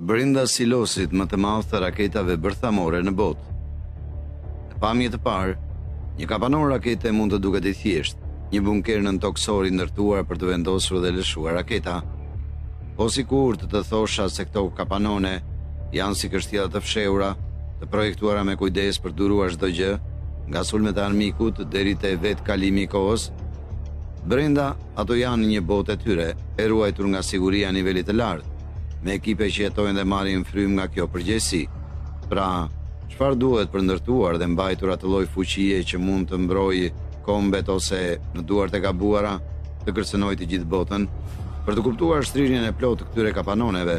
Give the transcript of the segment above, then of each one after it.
Brenda silosit më të madh të raketave bërthamore në botë. Në pamje të parë, një kapanon rakete mund të duket i thjeshtë, një bunker nën toksor i ndërtuar për të vendosur dhe lëshuar raketa. Po sikur të thosha se këto kapanone janë si kështjella të fshehura, të projektuara me kujdes për duruar çdo gjë, nga sulmet e armikut deri te vet kalimi i kohës. Brenda ato janë një botë e tyre, e ruajtur nga siguria e nivelit të lartë, me ekipe që jetojnë dhe marrin frym nga kjo përgjegjësi. Pra, çfarë duhet për ndërtuar dhe mbajtur atë lloj fuqie që mund të mbrojë kombet ose në duart e gabuara të kërcënojë të gjithë botën? Për të kuptuar shtrirjen e plotë të këtyre kapanoneve,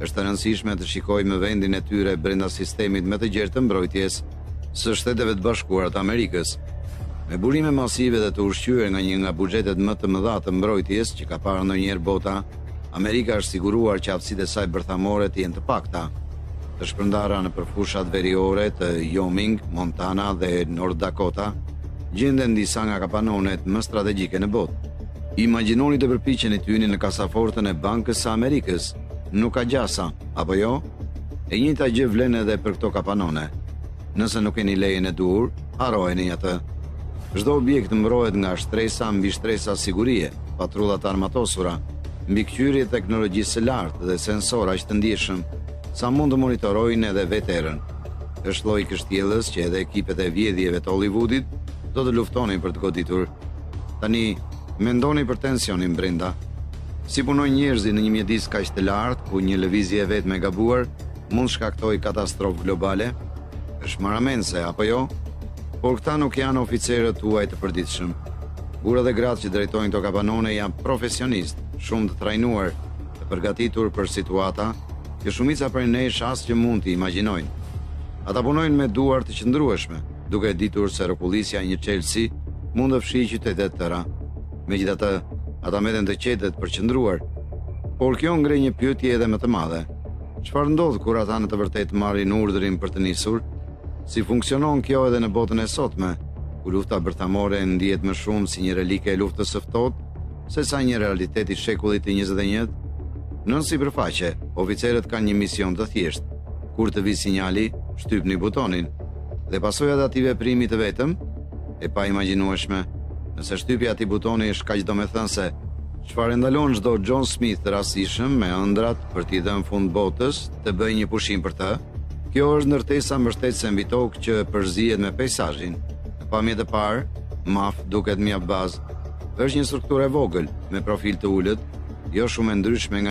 është e rëndësishme të shikojmë vendin e tyre brenda sistemit më të gjerë të mbrojtjes së Shteteve të Bashkuara të Amerikës. Me burime masive dhe të ushqyer nga një nga buxhetet më të mëdha të mbrojtjes që ka parë ndonjëherë bota, Amerika është siguruar që aftësitë e saj bërthamore të jenë të pakta, të shpërndara në përfushat veriore të Wyoming, Montana dhe North Dakota, gjenden disa nga kapanonet më strategjike në botë. Imagjinoni të përpiqeni të hyni në kasafortën e Bankës së Amerikës. Nuk ka gjasa, apo jo? E njëjta gjë vlen edhe për këto kapanone. Nëse nuk keni lejen e duhur, harrojeni atë. Çdo objekt mbrohet nga shtresa mbi shtresa sigurie, patrullat armatosura, mbikëqyrje teknologjisë së lartë dhe sensora që të ndjeshëm, sa mund të monitorojnë edhe veterën. Është lloj kështjellës që edhe ekipet e vjedhjeve të Hollywoodit do të luftonin për të goditur. Tani, mendoni për tensionin brenda. Si punojnë njerëzit në një mjedis kaq të lartë, ku një lëvizje e vetme e gabuar mund shkaktojë katastrofë globale? Është marramense, apo jo? Por këta nuk janë oficerët tuaj të përditshëm. Burrat dhe gratë që drejtojnë këto kapanone janë profesionistë, shumë të trajnuar, të përgatitur për situata që shumica prej nesh as që mund të imagjinojnë. Ata punojnë me duar të qëndrueshme, duke ditur se rrokullisja e një çelësi mund të fshijë qytete të tëra. Megjithatë, ata meten të qetet për qëndruar. Por kjo ngre një pyetje edhe më të madhe. Çfarë ndodh kur ata në të vërtetë marrin urdhrin për të nisur? Si funksionon kjo edhe në botën e sotme, ku lufta bërthamore ndihet më shumë si një relike e luftës së ftohtë se sa një realitet i shekullit të 21? Nën sipërfaqe, oficerët kanë një mision të thjeshtë. Kur të vi sinjali, shtypni butonin. Dhe pasojat e atij veprimi të vetëm, e pa imagjinueshme, nëse shtypja e atij butoni është kaq domethënëse, çfarë ndalon çdo John Smith të rastishëm me ëndrat për t'i dhënë fund botës të bëjë një pushim për të? Kjo është ndërtesa mbështetëse mbi tokë që përzihet me peizazhin. Në pamje të parë, MAF duket mjaft bazë. Është një strukturë e vogël me profil të ulët, jo shumë e ndryshme nga